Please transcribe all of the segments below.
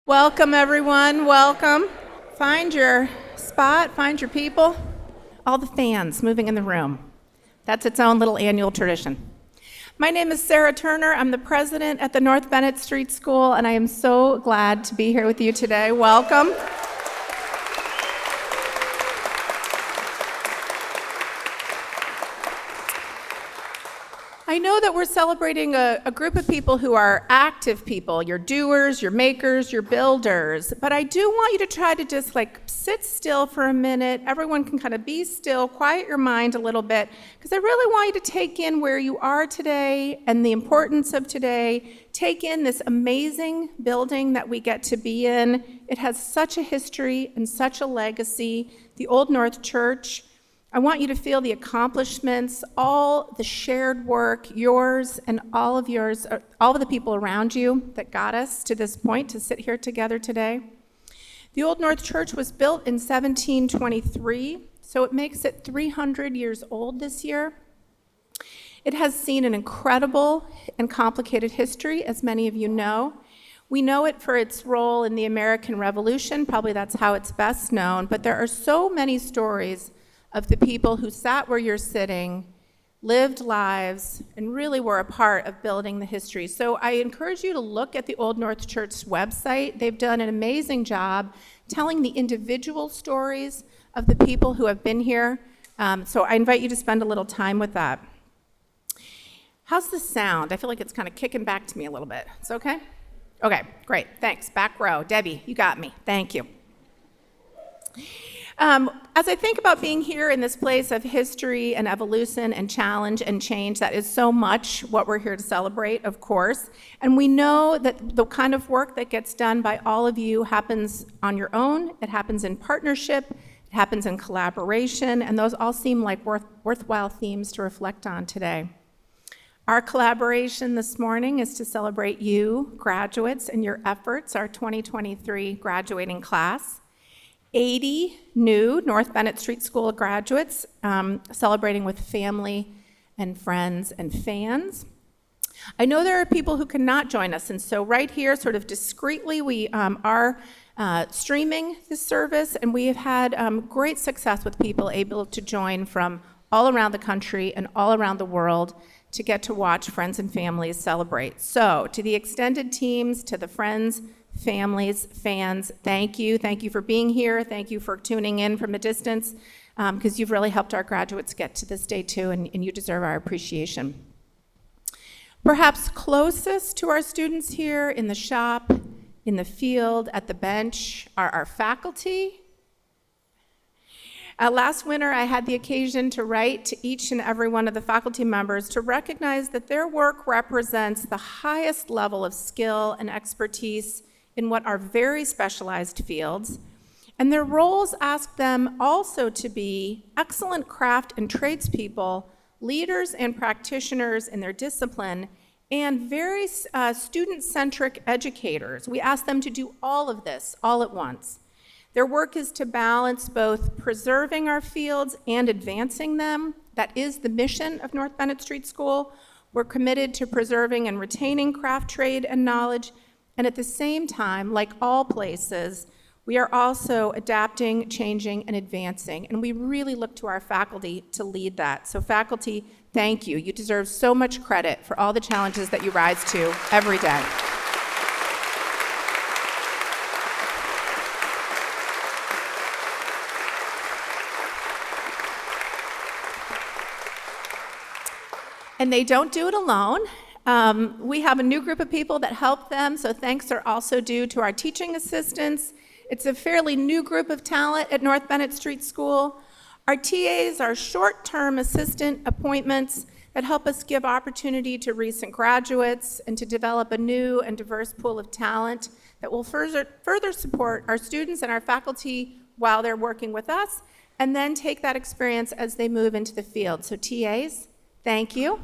Welcome, everyone. Welcome. Find your spot, find your people. All the fans moving in the room. That's its own little annual tradition. My name is Sarah Turner. I'm the president at the North Bennett Street School, and I am so glad to be here with you today. Welcome. I know that we're celebrating a group of people who are active people, your doers, your makers, your builders, but I do want you to try to just sit still for a minute. Everyone can kind of be still, quiet your mind a little bit, because I really want you to take in where you are today and the importance of today. Take in this amazing building that we get to be in. It has such a history and such a legacy, the Old North Church. I want you to feel the accomplishments, all the shared work, yours and all of the people around you that got us to this point to sit here together today. The Old North Church was built in 1723, so it makes it 300 years old this year. It has seen an incredible and complicated history, as many of you know. We know it for its role in the American Revolution, probably that's how it's best known, but there are so many stories of the people who sat where you're sitting, lived lives, and really were a part of building the history. So I encourage you to look at the Old North Church website. They've done an amazing job telling the individual stories of the people who have been here. So I invite you to spend a little time with that. How's the sound? I feel like it's kind of kicking back to me a little bit. It's okay? Okay, great, thanks. Back row, Debbie, you got me, thank you. As I think about being here in this place of history and evolution and challenge and change, that is so much what we're here to celebrate, of course. And we know that the kind of work that gets done by all of you happens on your own, it happens in partnership, it happens in collaboration, and those all seem like worthwhile themes to reflect on today. Our collaboration this morning is to celebrate you, graduates, and your efforts, our 2023 graduating class. 80 new North Bennett Street School graduates celebrating with family and friends and fans. I know there are people who cannot join us, and so right here, sort of discreetly, we are streaming this service, and we have had great success with people able to join from all around the country and all around the world to get to watch friends and families celebrate. So to the extended teams, to the friends, families, fans, thank you. Thank you for being here. Thank you for tuning in from a distance, because you've really helped our graduates get to this day too, and you deserve our appreciation. Perhaps closest to our students here in the shop, in the field, at the bench, are our faculty. Last winter, I had the occasion to write to each and every one of the faculty members to recognize that their work represents the highest level of skill and expertise in what are very specialized fields, and their roles ask them also to be excellent craft and tradespeople, leaders and practitioners in their discipline, and very student-centric educators. We ask them to do all of this all at once. Their work is to balance both preserving our fields and advancing them. That is the mission of North Bennett Street School. We're committed to preserving and retaining craft, trade, and knowledge. And at the same time, like all places, we are also adapting, changing, and advancing. And we really look to our faculty to lead that. So faculty, thank you. You deserve so much credit for all the challenges that you rise to every day. And they don't do it alone. We have a new group of people that help them, so thanks are also due to our teaching assistants. It's a fairly new group of talent at North Bennett Street School. Our TAs are short-term assistant appointments that help us give opportunity to recent graduates and to develop a new and diverse pool of talent that will further support our students and our faculty while they're working with us, and then take that experience as they move into the field. So TAs, thank you.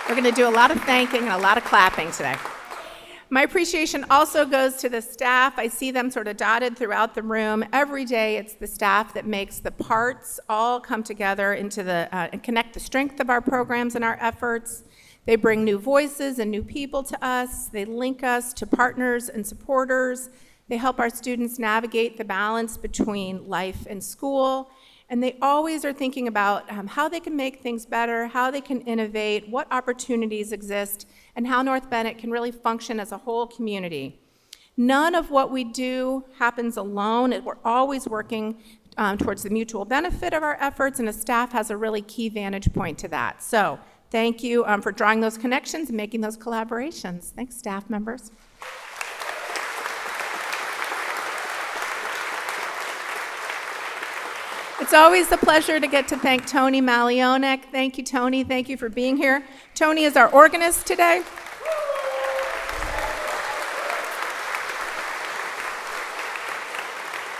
We're going to do a lot of thanking and a lot of clapping today. My appreciation also goes to the staff. I see them sort of dotted throughout the room. Every day it's the staff that makes the parts all come together into and connect the strength of our programs and our efforts. They bring new voices and new people to us. They link us to partners and supporters. They help our students navigate the balance between life and school. And they always are thinking about how they can make things better, how they can innovate, what opportunities exist, and how North Bennett can really function as a whole community. None of what we do happens alone. We're always working towards the mutual benefit of our efforts, and the staff has a really key vantage point to that. So thank you for drawing those connections and making those collaborations. Thanks, staff members. It's always a pleasure to get to thank Tony Malionek. Thank you, Tony. Thank you for being here. Tony is our organist today.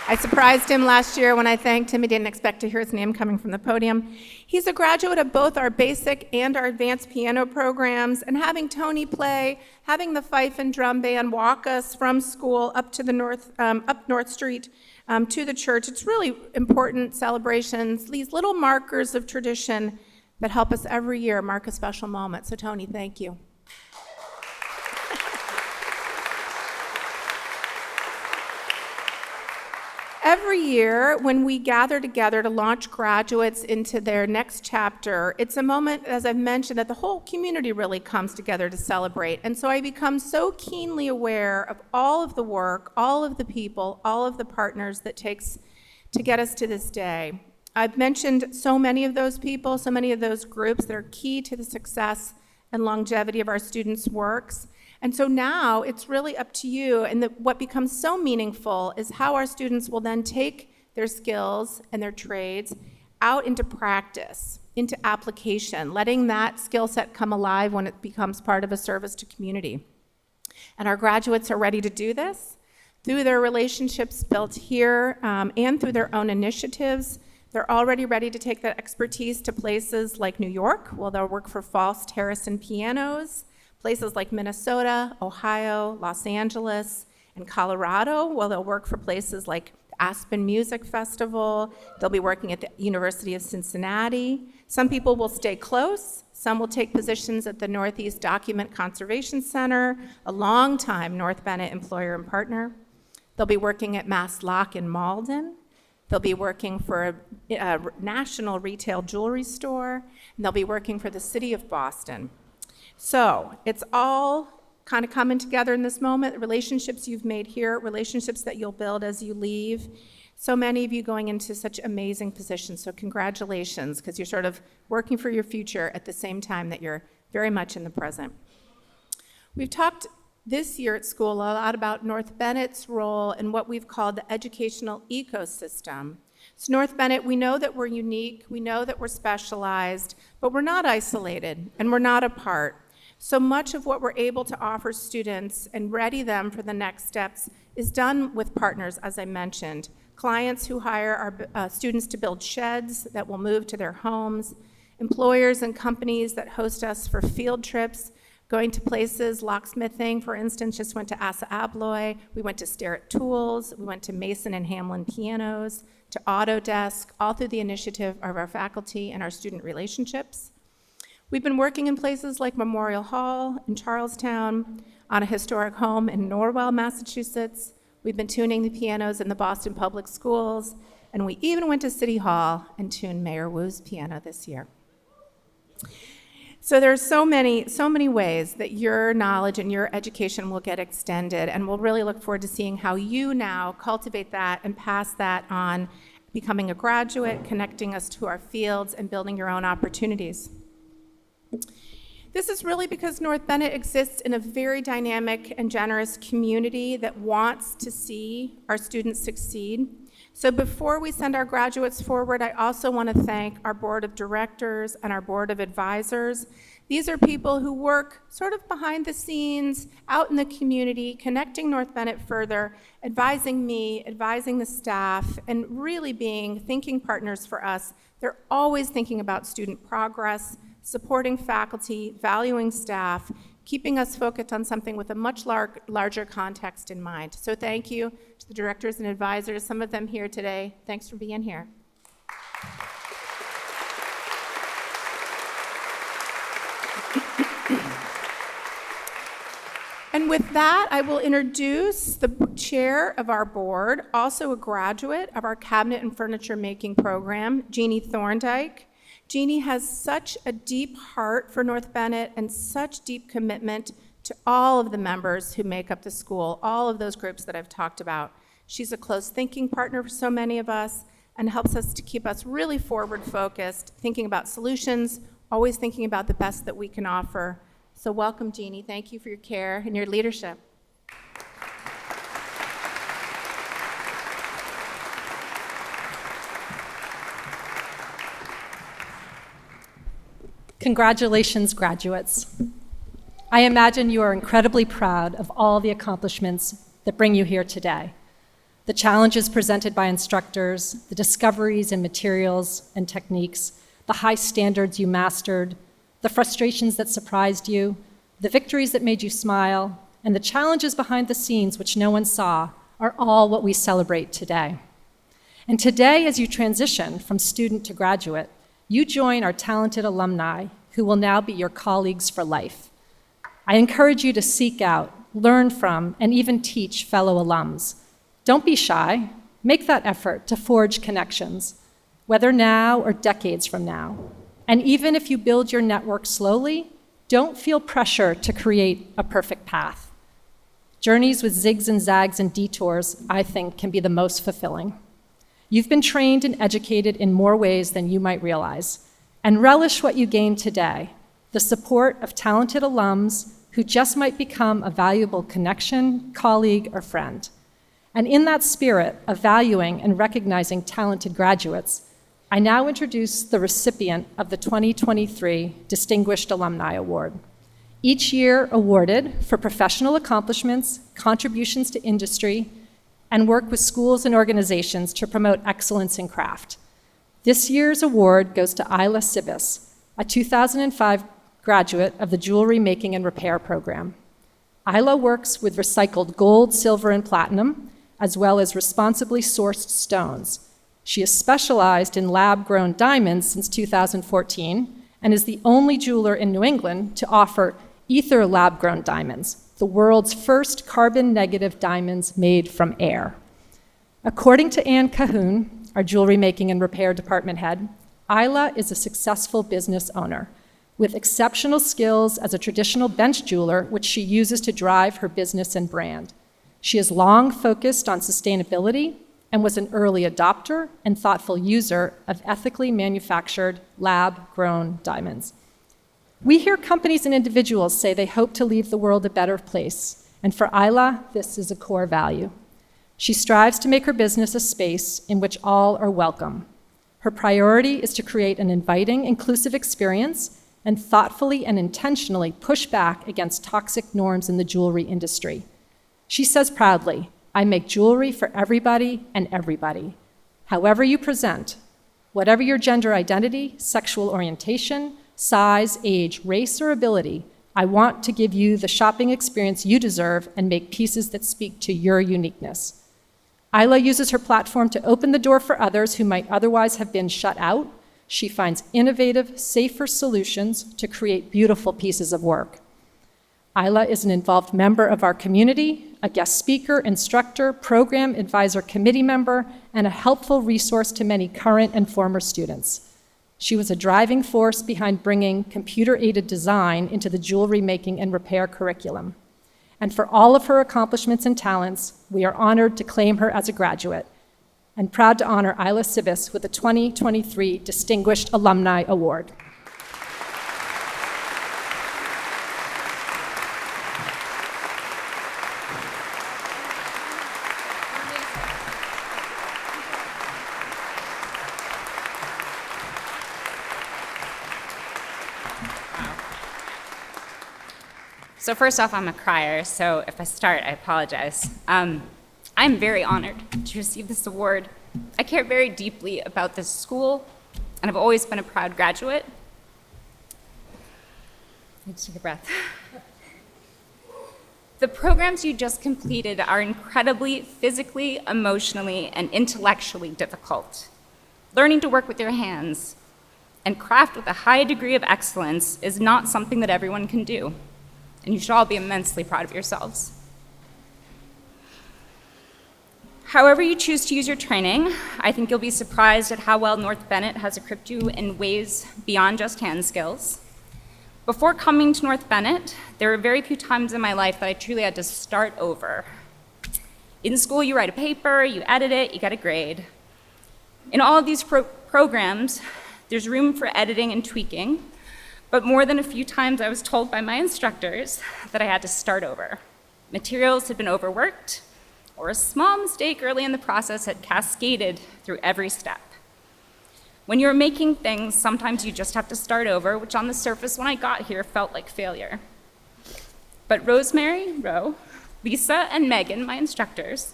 I surprised him last year when I thanked him. He didn't expect to hear his name coming from the podium. He's a graduate of both our basic and our advanced piano programs, and having Tony play, having the fife and drum band walk us from school up to the up North Street to the church, it's really important celebrations, these little markers of tradition that help us every year mark a special moment. So Tony, thank you. Every year, when we gather together to launch graduates into their next chapter, it's a moment, as I've mentioned, that the whole community really comes together to celebrate. And so I become so keenly aware of all of the work, all of the people, all of the partners that takes to get us to this day. I've mentioned so many of those people, so many of those groups that are key to the success and longevity of our students' works. And so now it's really up to you, and what becomes so meaningful is how our students will then take their skills and their trades out into practice, into application, letting that skill set come alive when it becomes part of a service to community. And our graduates are ready to do this through their relationships built here and through their own initiatives. They're already ready to take that expertise to places like New York, where they'll work for Faust Harrison Pianos, places like Minnesota, Ohio, Los Angeles, and Colorado, where they'll work for places like Aspen Music Festival. They'll be working at the University of Cincinnati. Some people will stay close. Some will take positions at the Northeast Document Conservation Center, a longtime North Bennett employer and partner. They'll be working at Mass Lock in Malden. They'll be working for a national retail jewelry store, and they'll be working for the city of Boston. So it's all kind of coming together in this moment, relationships you've made here, relationships that you'll build as you leave. So many of you going into such amazing positions, so congratulations, because you're sort of working for your future at the same time that you're very much in the present. We've talked this year at school a lot about North Bennett's role in what we've called the educational ecosystem. So North Bennett, we know that we're unique, we know that we're specialized, but we're not isolated and we're not apart. So much of what we're able to offer students and ready them for the next steps is done with partners, as I mentioned. Clients who hire our students to build sheds that will move to their homes, employers and companies that host us for field trips, going to places, locksmithing, for instance, just went to Asa Abloy, we went to Starrett Tools, we went to Mason and Hamlin Pianos, to Autodesk, all through the initiative of our faculty and our student relationships. We've been working in places like Memorial Hall in Charlestown, on a historic home in Norwell, Massachusetts. We've been tuning the pianos in the Boston Public Schools, and we even went to City Hall and tuned Mayor Wu's piano this year. So there's so many ways that your knowledge and your education will get extended, and we'll really look forward to seeing how you now cultivate that and pass that on, becoming a graduate, connecting us to our fields, and building your own opportunities. This is really because North Bennett exists in a very dynamic and generous community that wants to see our students succeed. So before we send our graduates forward, I also want to thank our board of directors and our board of advisors. These are people who work sort of behind the scenes, out in the community, connecting North Bennett further, advising me, advising the staff, and really being thinking partners for us. They're always thinking about student progress, supporting faculty, valuing staff, keeping us focused on something with a much larger context in mind. So thank you to the directors and advisors, some of them here today. Thanks for being here. And with that, I will introduce the chair of our board, also a graduate of our cabinet and furniture making program, Jeannie Thorndike. Jeannie has such a deep heart for North Bennett and such deep commitment to all of the members who make up the school, all of those groups that I've talked about. She's a close thinking partner for so many of us and helps us to keep us really forward focused, thinking about solutions, always thinking about the best that we can offer. So welcome, Jeannie. Thank you for your care and your leadership. Congratulations, graduates. I imagine you are incredibly proud of all the accomplishments that bring you here today. The challenges presented by instructors, the discoveries in materials and techniques, the high standards you mastered, the frustrations that surprised you, the victories that made you smile, and the challenges behind the scenes which no one saw are all what we celebrate today. And today, as you transition from student to graduate, you join our talented alumni who will now be your colleagues for life. I encourage you to seek out, learn from, and even teach fellow alums. Don't be shy. Make that effort to forge connections, whether now or decades from now. And even if you build your network slowly, don't feel pressure to create a perfect path. Journeys with zigs and zags and detours, I think, can be the most fulfilling. You've been trained and educated in more ways than you might realize, and relish what you gain today, the support of talented alums who just might become a valuable connection, colleague, or friend. And in that spirit of valuing and recognizing talented graduates, I now introduce the recipient of the 2023 Distinguished Alumni Award. Each year awarded for professional accomplishments, contributions to industry, and work with schools and organizations to promote excellence in craft. This year's award goes to Ilah Cibis, a 2005 graduate of the Jewelry Making and Repair program. Ilah works with recycled gold, silver, and platinum, as well as responsibly sourced stones. She has specialized in lab-grown diamonds since 2014 and is the only jeweler in New England to offer ether lab-grown diamonds, the world's first carbon-negative diamonds made from air. According to Ann Cahoon, our jewelry making and repair department head, Ilah is a successful business owner with exceptional skills as a traditional bench jeweler, which she uses to drive her business and brand. She has long focused on sustainability and was an early adopter and thoughtful user of ethically manufactured lab-grown diamonds. We hear companies and individuals say they hope to leave the world a better place, and for Ilah, this is a core value. She strives to make her business a space in which all are welcome. Her priority is to create an inviting, inclusive experience and thoughtfully and intentionally push back against toxic norms in the jewelry industry. She says proudly, "I make jewelry for everybody and everybody. However you present, whatever your gender identity, sexual orientation, size, age, race, or ability, I want to give you the shopping experience you deserve and make pieces that speak to your uniqueness." Ilah uses her platform to open the door for others who might otherwise have been shut out. She finds innovative, safer solutions to create beautiful pieces of work. Ilah is an involved member of our community, a guest speaker, instructor, program advisor committee member, and a helpful resource to many current and former students. She was a driving force behind bringing computer-aided design into the jewelry making and repair curriculum. And for all of her accomplishments and talents, we are honored to claim her as a graduate and proud to honor Ilah Cibis with the 2023 Distinguished Alumni Award. So first off, I'm a crier, so if I start, I apologize. I'm very honored to receive this award. I care very deeply about this school, and I've always been a proud graduate. Let's take a breath. The programs you just completed are incredibly physically, emotionally, and intellectually difficult. Learning to work with your hands and craft with a high degree of excellence is not something that everyone can do, and you should all be immensely proud of yourselves. However you choose to use your training, I think you'll be surprised at how well North Bennett has equipped you in ways beyond just hand skills. Before coming to North Bennett, there were very few times in my life that I truly had to start over. In school, you write a paper, you edit it, you get a grade. In all of these programs, there's room for editing and tweaking, but more than a few times I was told by my instructors that I had to start over. Materials had been overworked, or a small mistake early in the process had cascaded through every step. When you're making things, sometimes you just have to start over, which on the surface when I got here felt like failure. But Rosemary, Ro, Lisa, and Megan, my instructors,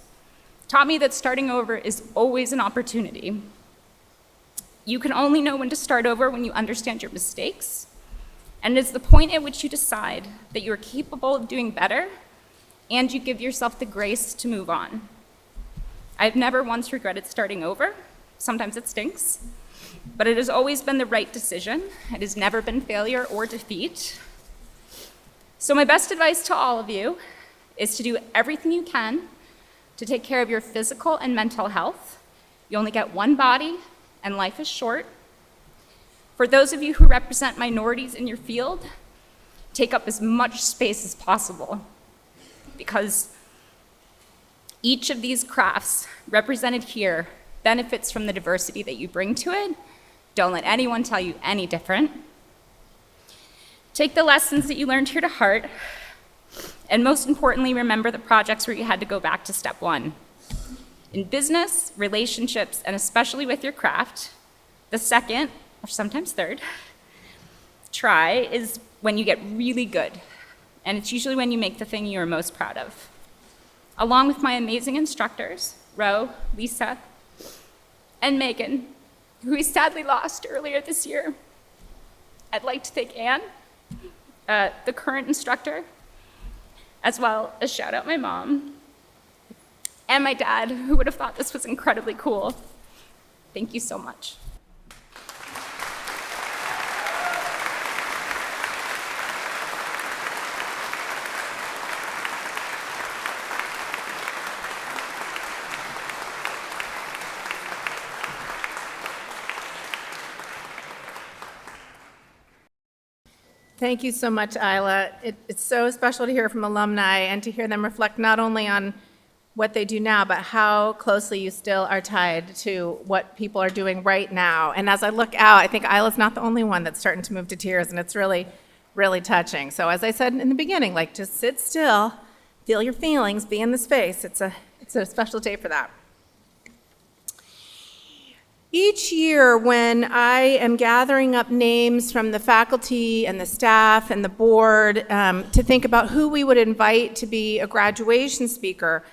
taught me that starting over is always an opportunity. You can only know when to start over when you understand your mistakes, and it's the point at which you decide that you are capable of doing better and you give yourself the grace to move on. I've never once regretted starting over. Sometimes it stinks, but it has always been the right decision. It has never been failure or defeat. So my best advice to all of you is to do everything you can to take care of your physical and mental health. You only get one body, and life is short. For those of you who represent minorities in your field, take up as much space as possible, because each of these crafts represented here benefits from the diversity that you bring to it. Don't let anyone tell you any different. Take the lessons that you learned here to heart, and most importantly, remember the projects where you had to go back to step one. In business, relationships, and especially with your craft, the second, or sometimes third, try is when you get really good, and it's usually when you make the thing you are most proud of. Along with my amazing instructors, Ro, Lisa, and Megan, who we sadly lost earlier this year, I'd like to thank Anne, the current instructor, as well as shout out my mom and my dad, who would have thought this was incredibly cool. Thank you so much. Thank you so much, Ilah. It's so special to hear from alumni and to hear them reflect not only on what they do now, but how closely you still are tied to what people are doing right now. And as I look out, I think Ilah's not the only one that's starting to move to tears, and it's really, really touching. So as I said in the beginning, like, just sit still, feel your feelings, be in the space. It's a special day for that. Each year when I am gathering up names from the faculty and the staff and the board to think about who we would invite to be a graduation speaker,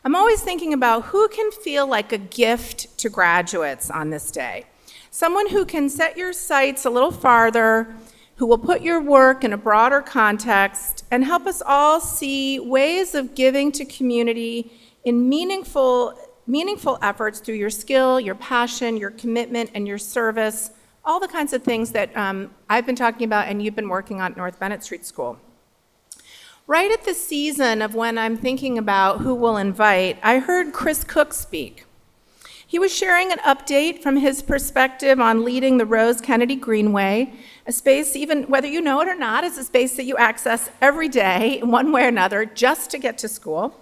I'm always thinking about who can feel like a gift to graduates on this day. Someone who can set your sights a little farther, who will put your work in a broader context and help us all see ways of giving to community in meaningful efforts through your skill, your passion, your commitment, and your service, all the kinds of things that I've been talking about and you've been working on at North Bennett Street School. Right at the season of when I'm thinking about who we'll invite, I heard Chris Cook speak. He was sharing an update from his perspective on leading the Rose Kennedy Greenway, a space, even whether you know it or not, is a space that you access every day in one way or another just to get to school.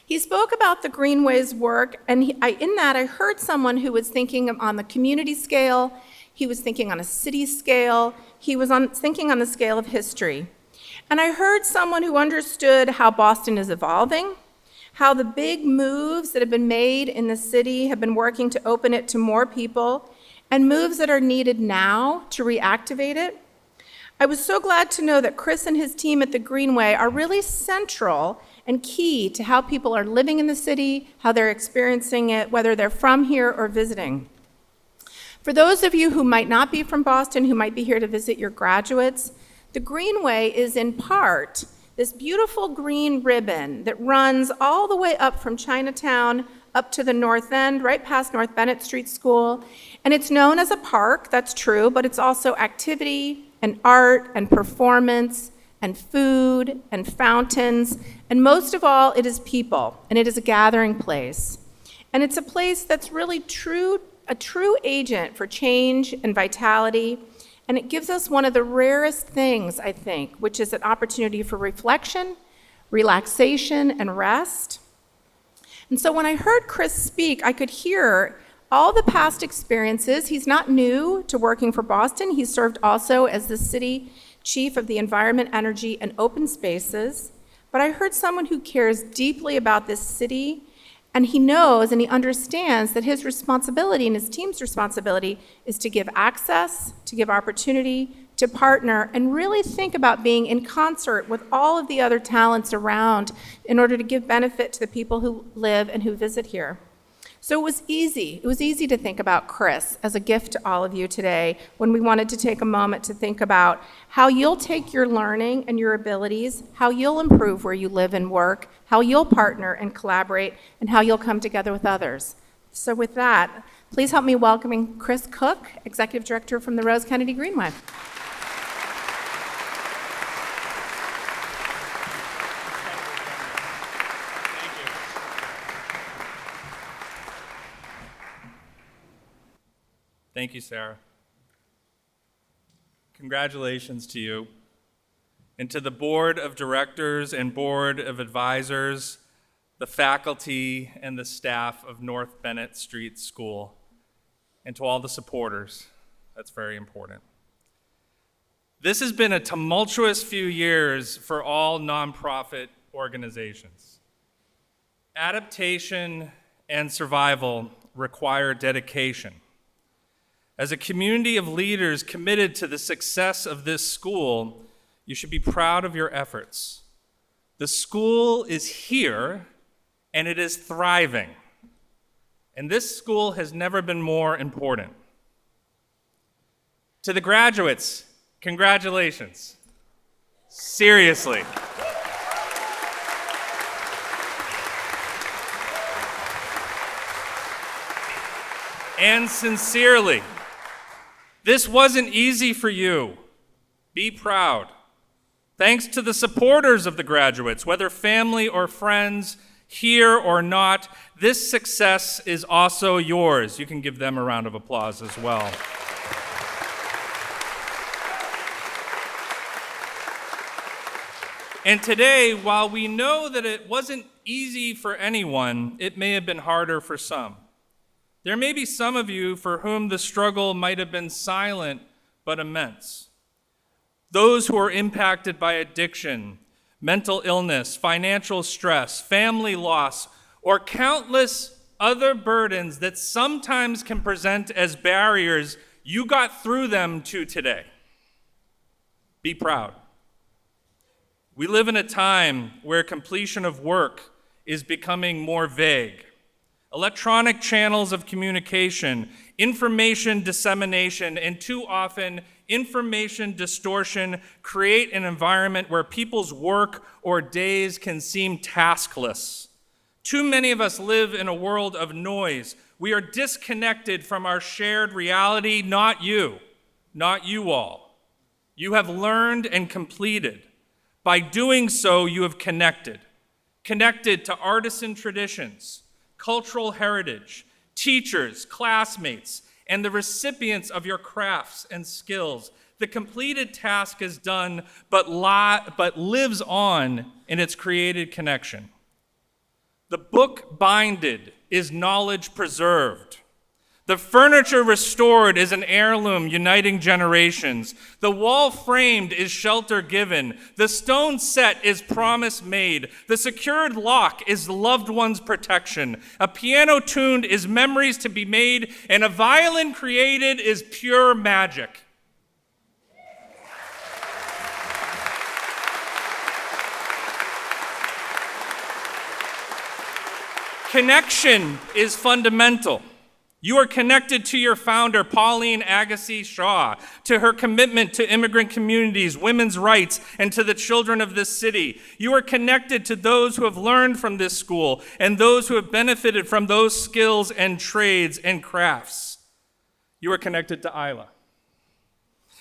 He spoke about the Greenway's work, and in that I heard someone who was thinking on the community scale, he was thinking on a city scale, he was thinking on the scale of history. And I heard someone who understood how Boston is evolving, how the big moves that have been made in the city have been working to open it to more people, and moves that are needed now to reactivate it. I was so glad to know that Chris and his team at the Greenway are really central and key to how people are living in the city, how they're experiencing it, whether they're from here or visiting. For those of you who might not be from Boston, who might be here to visit your graduates, The Greenway is in part this beautiful green ribbon that runs all the way up from Chinatown up to the north end, right past North Bennett Street School. And it's known as a park, that's true, but it's also activity and art and performance and food and fountains. And most of all, it is people, and it is a gathering place. And it's a place that's really a true agent for change and vitality. And it gives us one of the rarest things, I think, which is an opportunity for reflection, relaxation, and rest. And so when I heard Chris speak, I could hear all the past experiences. He's not new to working for Boston. He served also as the city chief of the Environment, Energy, and Open Spaces. But I heard someone who cares deeply about this city, and he knows and he understands that his responsibility and his team's responsibility is to give access, to give opportunity, to partner, and really think about being in concert with all of the other talents around in order to give benefit to the people who live and who visit here. So it was easy to think about Chris as a gift to all of you today when we wanted to take a moment to think about how you'll take your learning and your abilities, how you'll improve where you live and work, how you'll partner and collaborate, and how you'll come together with others. So with that, please help me welcoming Chris Cook, Executive Director from the Rose Kennedy Greenway. Thank you, Sarah. Congratulations to you and to the board of directors and board of advisors, the faculty and the staff of North Bennett Street School, and to all the supporters. That's very important. This has been a tumultuous few years for all nonprofit organizations. Adaptation and survival require dedication. As a community of leaders committed to the success of this school, you should be proud of your efforts. The school is here, and it is thriving. And this school has never been more important. To the graduates, congratulations. Seriously. And sincerely, this wasn't easy for you. Be proud. Thanks to the supporters of the graduates, whether family or friends, here or not, this success is also yours. You can give them a round of applause as well. And today, while we know that it wasn't easy for anyone, it may have been harder for some. There may be some of you for whom the struggle might have been silent but immense. Those who are impacted by addiction, mental illness, financial stress, family loss, or countless other burdens that sometimes can present as barriers, you got through them to today. Be proud. We live in a time where completion of work is becoming more vague. Electronic channels of communication, information dissemination, and too often information distortion create an environment where people's work or days can seem taskless. Too many of us live in a world of noise. We are disconnected from our shared reality, not you all. You have learned and completed. By doing so, you have connected to artisan traditions, cultural heritage, teachers, classmates, and the recipients of your crafts and skills. The completed task is done, but lives on in its created connection. The book binded is knowledge preserved. The furniture restored is an heirloom uniting generations. The wall framed is shelter given. The stone set is promise made. The secured lock is loved one's protection. A piano tuned is memories to be made, and a violin created is pure magic. Connection is fundamental. You are connected to your founder, Pauline Agassiz Shaw, to her commitment to immigrant communities, women's rights, and to the children of this city. You are connected to those who have learned from this school and those who have benefited from those skills and trades and crafts. You are connected to Ilah.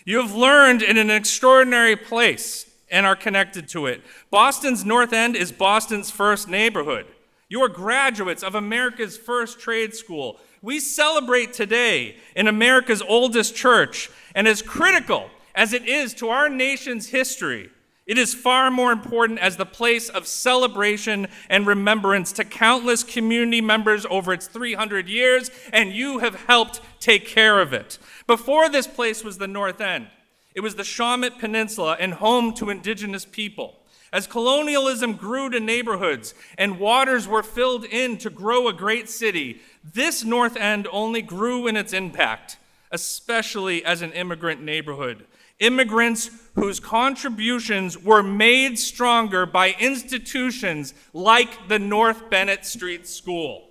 You have learned in an extraordinary place and are connected to it. Boston's North End is Boston's first neighborhood. You are graduates of America's first trade school. We celebrate today in America's oldest church, and as critical as it is to our nation's history, it is far more important as the place of celebration and remembrance to countless community members over its 300 years, and you have helped take care of it. Before this place was the North End, it was the Shawmut Peninsula and home to indigenous people. As colonialism grew to neighborhoods and waters were filled in to grow a great city, this North End only grew in its impact, especially as an immigrant neighborhood. Immigrants whose contributions were made stronger by institutions like the North Bennett Street School.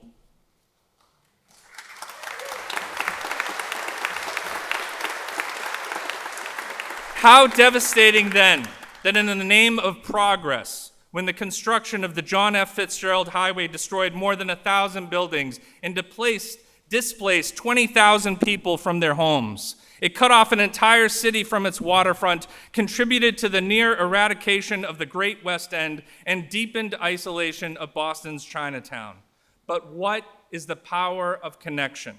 How devastating then that in the name of progress, when the construction of the John F. Fitzgerald Highway destroyed more than 1,000 buildings and displaced 20,000 people from their homes, it cut off an entire city from its waterfront, contributed to the near eradication of the Great West End, and deepened isolation of Boston's Chinatown. But what is the power of connection?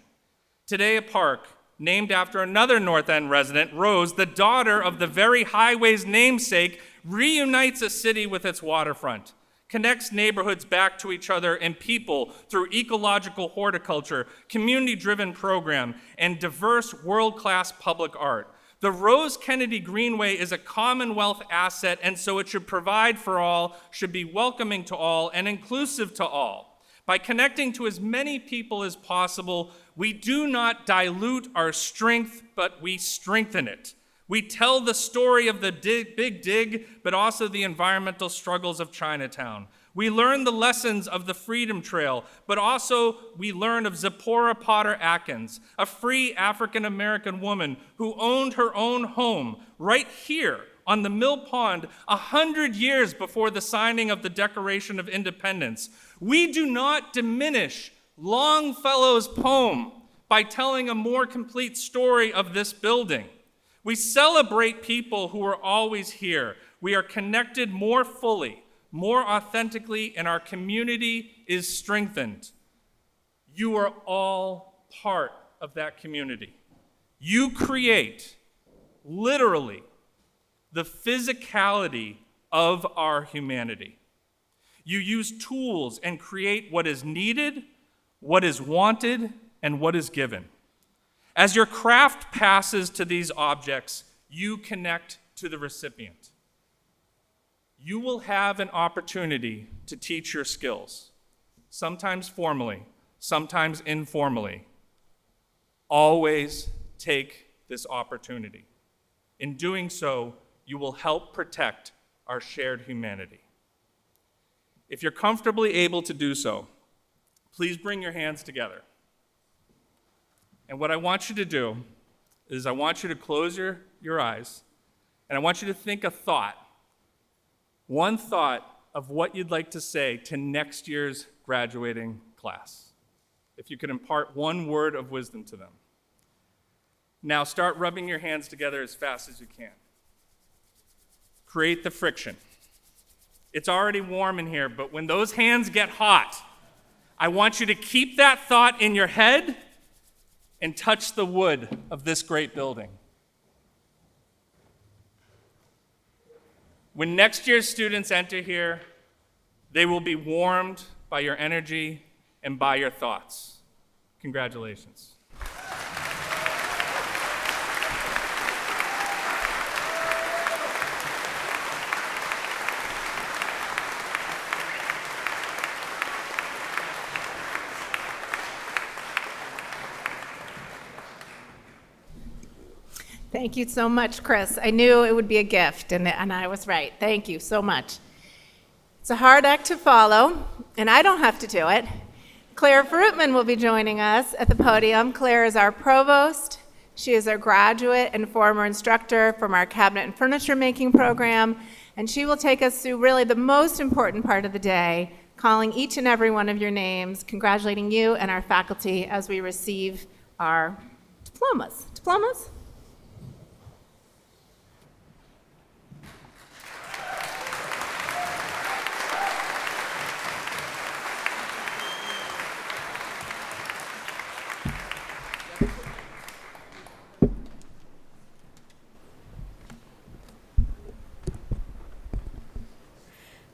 Today, a park named after another North End resident, Rose, the daughter of the very highway's namesake, reunites a city with its waterfront, connects neighborhoods back to each other and people through ecological horticulture, community-driven program, and diverse world-class public art. The Rose Kennedy Greenway is a Commonwealth asset, and so it should provide for all, should be welcoming to all, and inclusive to all. By connecting to as many people as possible, we do not dilute our strength, but we strengthen it. We tell the story of the Big Dig, but also the environmental struggles of Chinatown. We learn the lessons of the Freedom Trail, but also we learn of Zipporah Potter Atkins, a free African-American woman who owned her own home right here on the Mill Pond 100 years before the signing of the Declaration of Independence. We do not diminish Longfellow's poem by telling a more complete story of this building. We celebrate people who are always here. We are connected more fully, more authentically, and our community is strengthened. You are all part of that community. You create, literally, the physicality of our humanity. You use tools and create what is needed, what is wanted, and what is given. As your craft passes to these objects, you connect to the recipient. You will have an opportunity to teach your skills, sometimes formally, sometimes informally. Always take this opportunity. In doing so, you will help protect our shared humanity. If you're comfortably able to do so, please bring your hands together. And what I want you to do is I want you to close your eyes, and I want you to think a thought, one thought of what you'd like to say to next year's graduating class. If you could impart one word of wisdom to them. Now start rubbing your hands together as fast as you can. Create the friction. It's already warm in here, but when those hands get hot, I want you to keep that thought in your head and touch the wood of this great building. When next year's students enter here, they will be warmed by your energy and by your thoughts. Congratulations. Thank you so much, Chris. I knew it would be a gift, and I was right. Thank you so much. It's a hard act to follow, and I don't have to do it. Claire Fruitman will be joining us at the podium. Claire is our Provost. She is a graduate and former instructor from our cabinet and furniture making program, and she will take us through really the most important part of the day, calling each and every one of your names, congratulating you and our faculty as we receive our diplomas. Diplomas?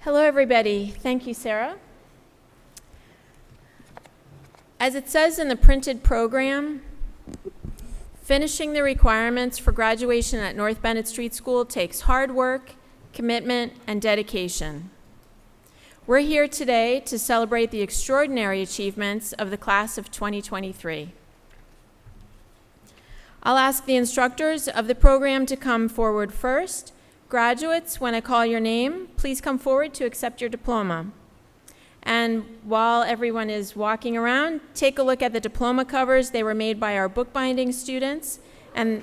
Hello, everybody. Thank you, Sarah. As it says in the printed program, finishing the requirements for graduation at North Bennett Street School takes hard work, commitment, and dedication. We're here today to celebrate the extraordinary achievements of the class of 2023. I'll ask the instructors of the program to come forward first. Graduates, when I call your name, please come forward to accept your diploma. And while everyone is walking around, take a look at the diploma covers. They were made by our bookbinding students. And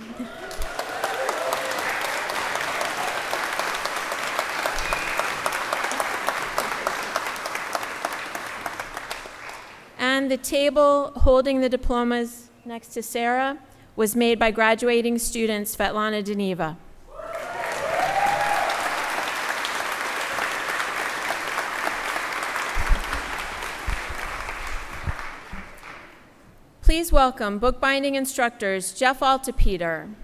the table holding the diplomas next to Sarah was made by graduating students Svetlana Deniva. Please welcome bookbinding instructors Jeff Altepeter,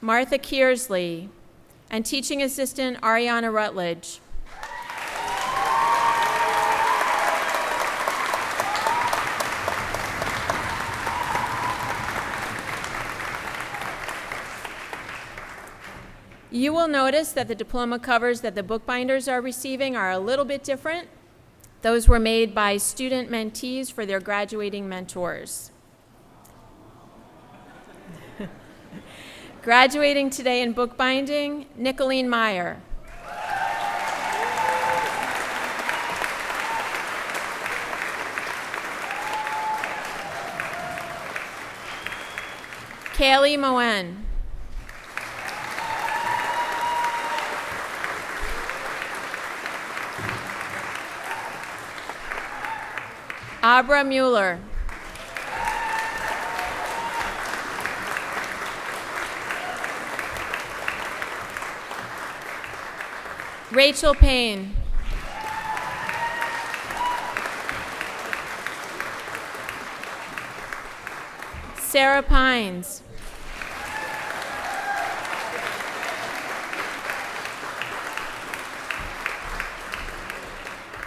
Martha Kearsley, and teaching assistant Ariana Rutledge. You will notice that the diploma covers that the bookbinders are receiving are a little bit different. Those were made by student mentees for their graduating mentors. Graduating today in bookbinding, Nicolene Meyer. Kaylee Moen. Abra Mueller. Rachel Payne. Sarah Pines.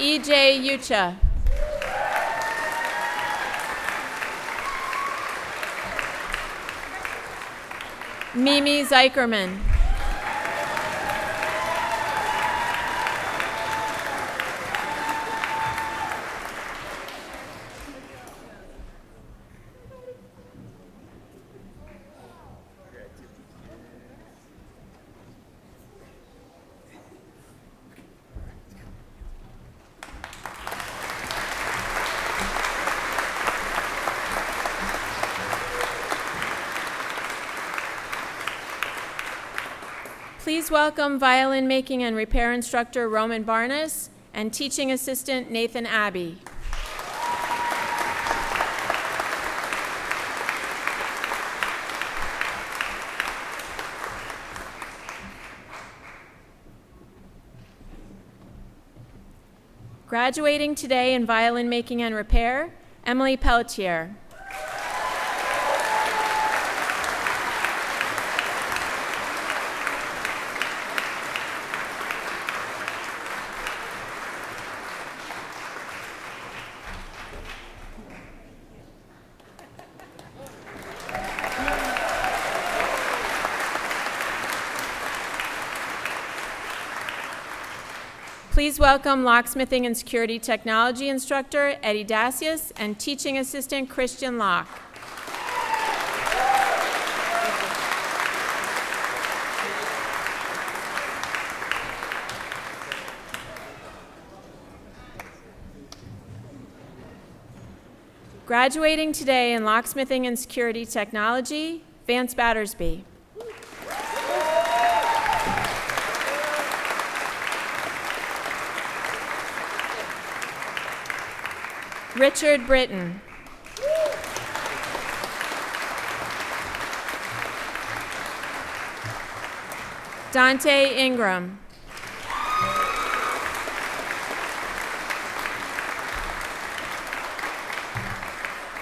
E.J. Yucha. Mimi Zeikerman. Please welcome violin making and repair instructor Roman Barnes and teaching assistant Nathan Abbey. Graduating today in violin making and repair, Emily Pelletier. Please welcome locksmithing and security technology instructor Eddie Dacius and teaching assistant Christian Locke. Graduating today in locksmithing and security technology, Vance Battersby. Richard Britton. Dante Ingram.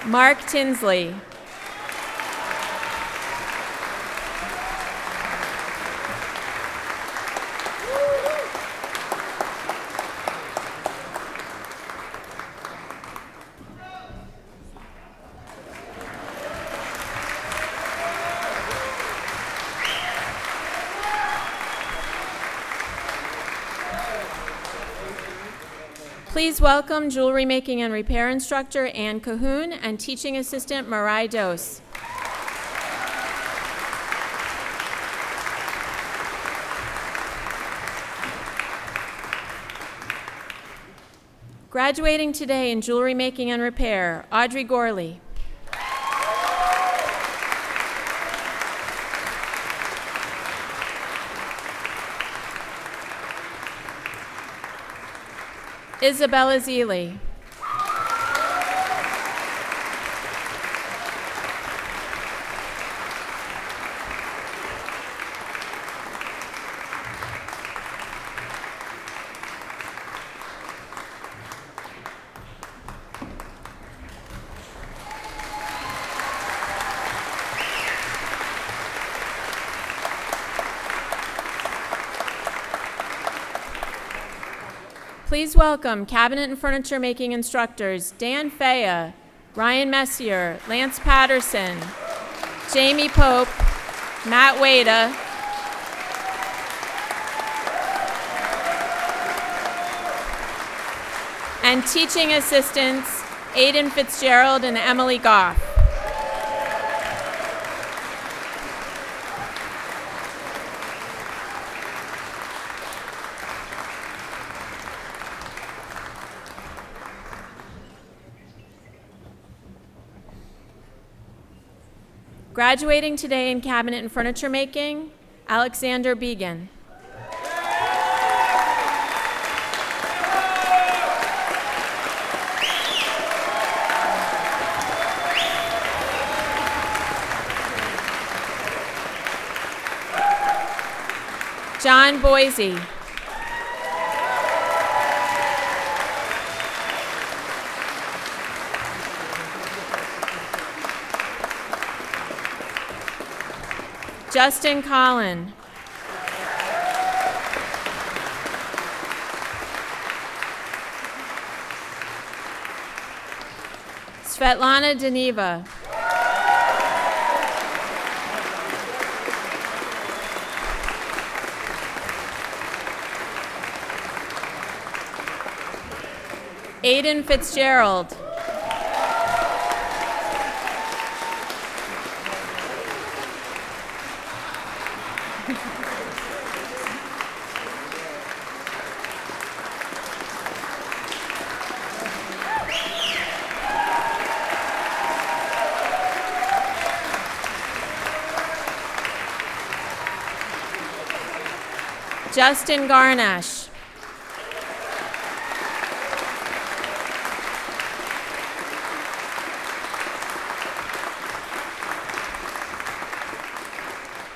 Mark Tinsley. Please welcome jewelry making and repair instructor Ann Cahoon and teaching assistant Marai Dose. Graduating today in jewelry making and repair, Audrey Gorley. Isabella Zeely. Please welcome cabinet and furniture making instructors Dan Faya, Ryan Messier, Lance Patterson, Jamie Pope, Matt Wada, and teaching assistants Aiden Fitzgerald and Emily Goff. Graduating today in cabinet and furniture making, Alexander Began. John Boise. Justin Collin. Svetlana Deniva. Aiden Fitzgerald. Justin Garnash.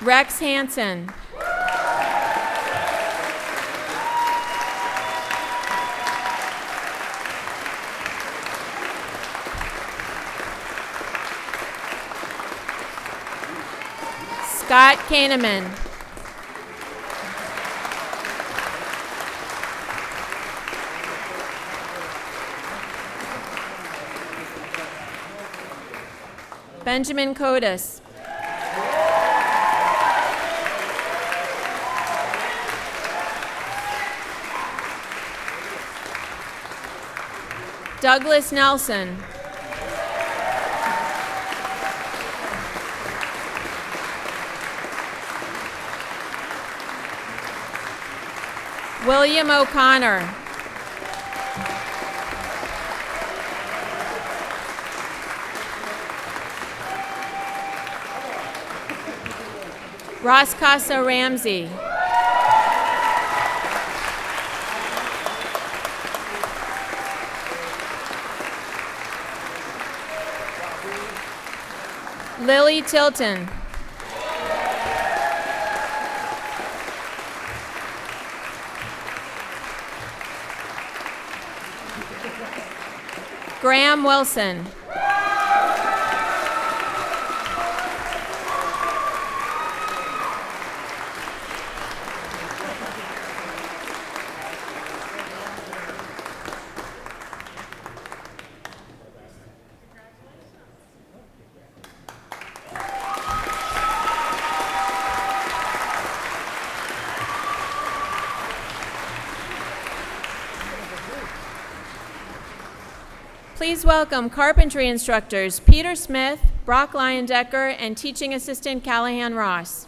Rex Hansen. Scott Kahneman. Benjamin Codis. Douglas Nelson. William O'Connor. Ross Casa Ramsey. Lily Tilton. Graham Wilson. Please welcome carpentry instructors Peter Smith, Brock Leyendecker, and teaching assistant Callahan Ross.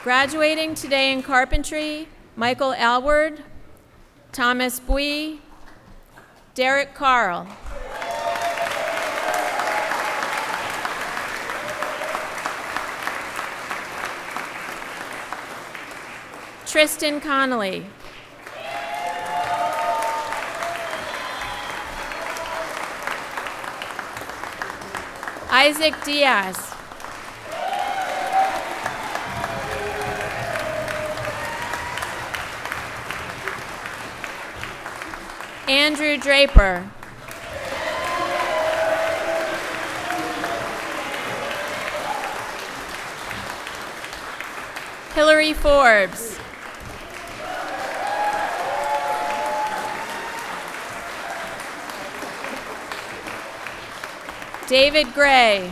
Graduating today in carpentry, Michael Alward, Thomas Bui, Derek Carl. Tristan Connolly. Isaac Diaz. Andrew Draper. Hillary Forbes. David Gray.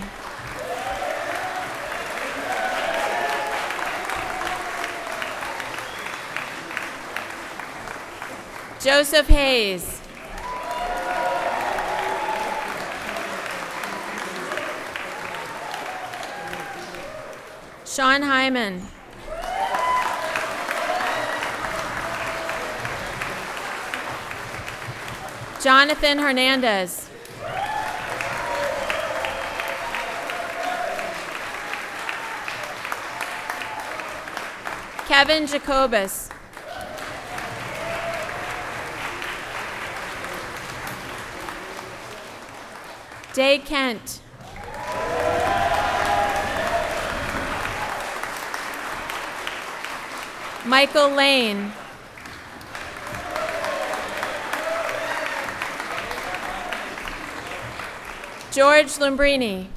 Joseph Hayes. Sean Hyman. Jonathan Hernandez. Kevin Jacobus. Day Kent. Michael Lane. George Lombrini.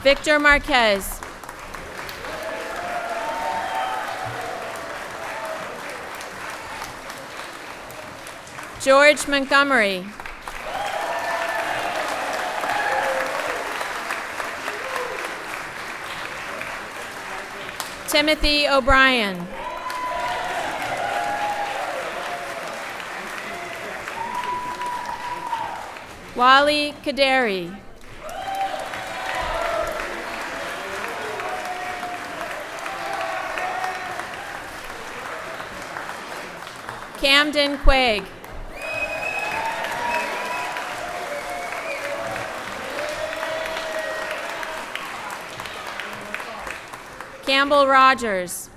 Victor Marquez. George Montgomery. Timothy O'Brien. Wally Kaderi. Camden Quigg. Campbell Rogers.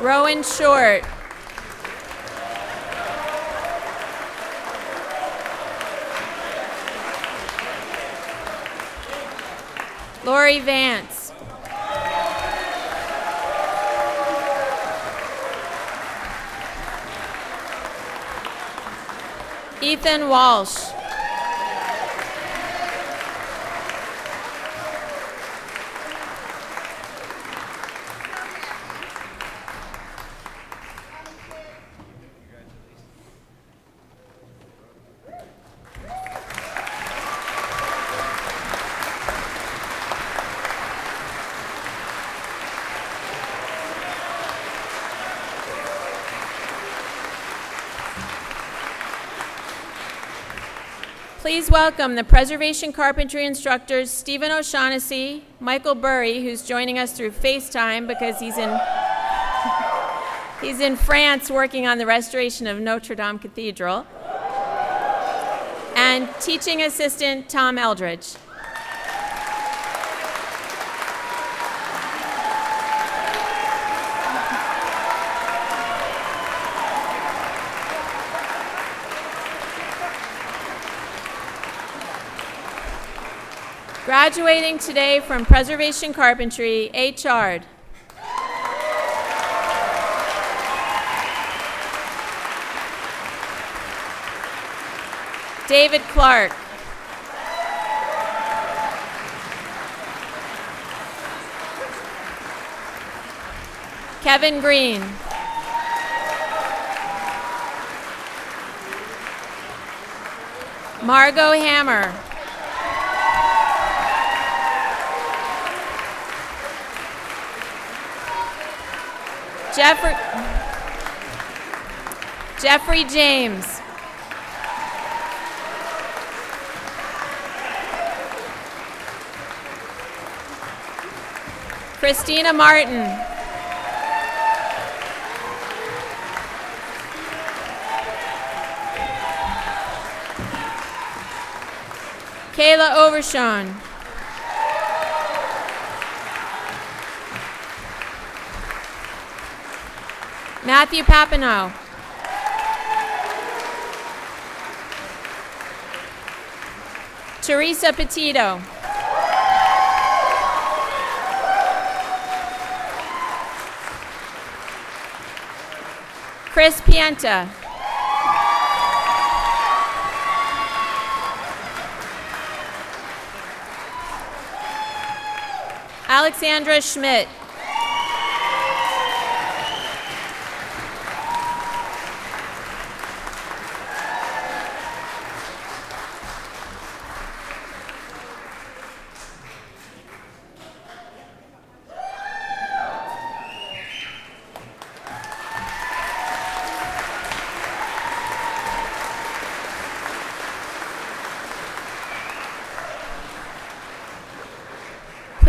Rowan Short. Lori Vance. Ethan Walsh. Please welcome the Preservation Carpentry instructors Stephen O'Shaughnessy, Michael Burry, who's joining us through FaceTime because he's in France working on the restoration of Notre Dame Cathedral, and teaching assistant Tom Eldridge. Graduating today from Preservation Carpentry, A. Chard. David Clark. Kevin Green. Margot Hammer. Jeffrey James. Christina Martin. Kayla Overshone. Matthew Papineau. Teresa Petito. Chris Pienta. Alexandra Schmidt.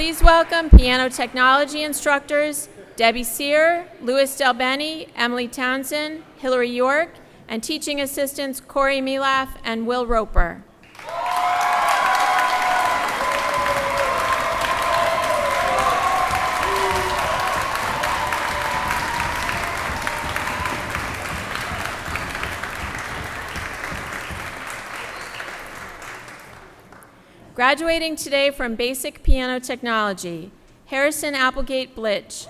Please welcome piano technology instructors Debbie Sear, Louis Delbenny, Emily Townsend, Hillary York, and teaching assistants Corey Milaf and Will Roper. Graduating today from Basic Piano Technology, Harrison Applegate Blitch.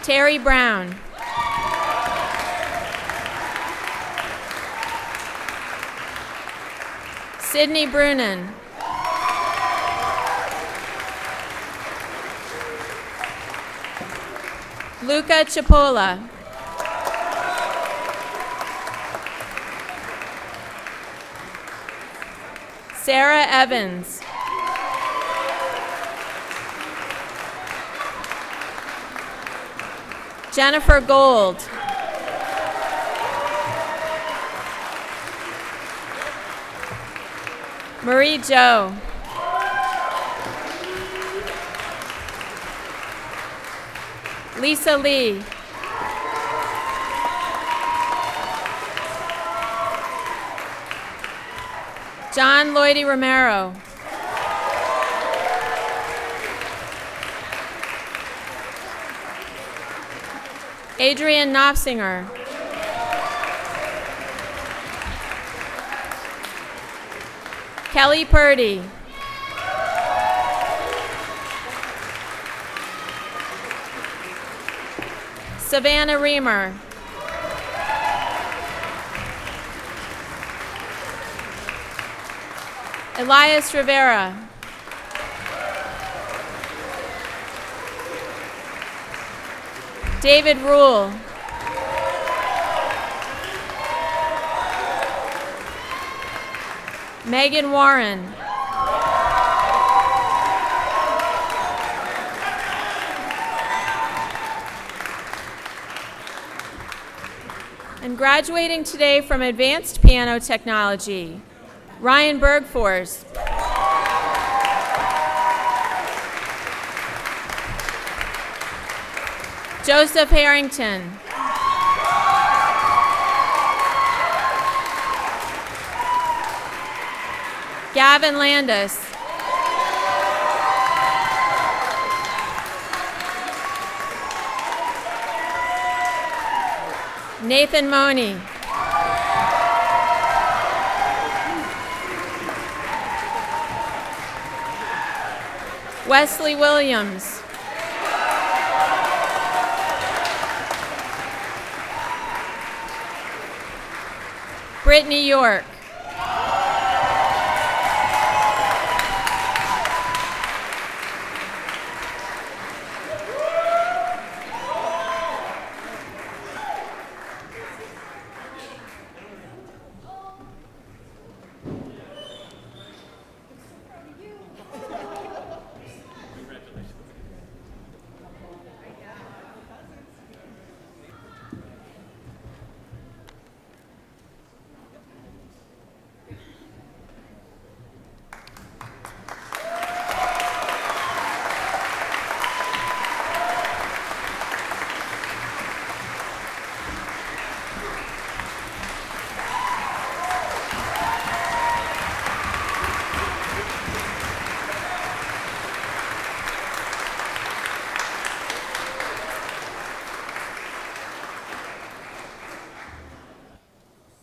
Terry Brown. Sydney Brunin. Luca Cipolla. Sarah Evans. Jennifer Gold. Marie Jo. Lisa Lee. John Lloydie Romero. Adrian Knopsinger. Kelly Purdy. Savannah Reamer. Elias Rivera. David Rule. Megan Warren. And graduating today from advanced piano technology, Ryan Bergforce. Joseph Harrington. Gavin Landis. Nathan Money. Wesley Williams. Brittany York.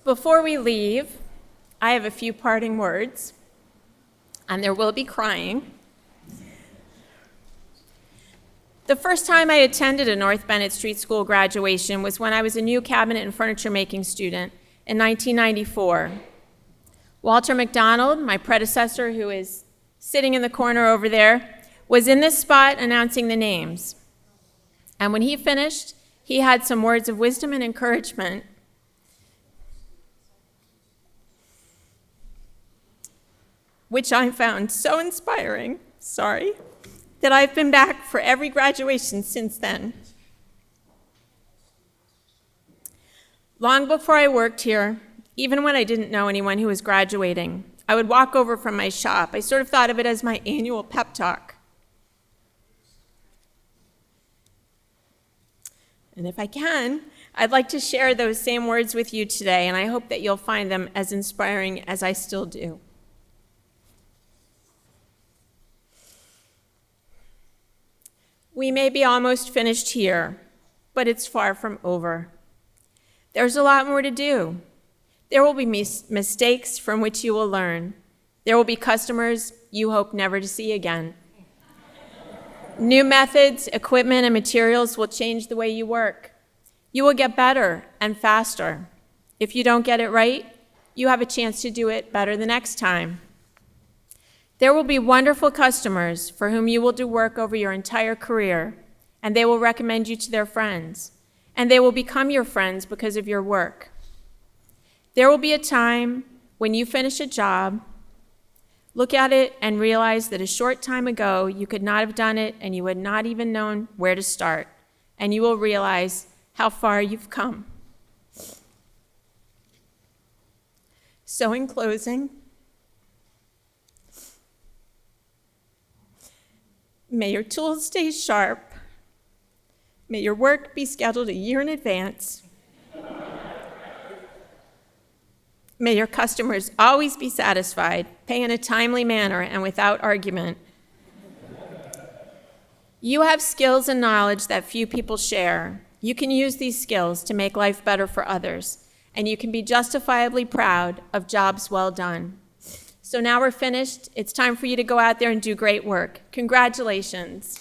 Before we leave, I have a few parting words, and there will be crying. The first time I attended a North Bennett Street School graduation was when I was a new cabinet and furniture making student in 1994. Walter McDonald, my predecessor, who is sitting in the corner over there, was in this spot announcing the names. And when he finished, he had some words of wisdom and encouragement. Which I found so inspiring, that I've been back for every graduation since then. Long before I worked here, even when I didn't know anyone who was graduating, I would walk over from my shop. I sort of thought of it as my annual pep talk. And if I can, I'd like to share those same words with you today, and I hope that you'll find them as inspiring as I still do. We may be almost finished here, but it's far from over. There's a lot more to do. There will be mistakes from which you will learn. There will be customers you hope never to see again. New methods, equipment, and materials will change the way you work. You will get better and faster. If you don't get it right, you have a chance to do it better the next time. There will be wonderful customers for whom you will do work over your entire career, and they will recommend you to their friends, and they will become your friends because of your work. There will be a time when you finish a job, look at it, and realize that a short time ago you could not have done it, and you had not even known where to start, and you will realize how far you've come. So in closing, may your tools stay sharp. May your work be scheduled a year in advance. May your customers always be satisfied, pay in a timely manner and without argument. You have skills and knowledge that few people share. You can use these skills to make life better for others, and you can be justifiably proud of jobs well done. So now we're finished. It's time for you to go out there and do great work. Congratulations.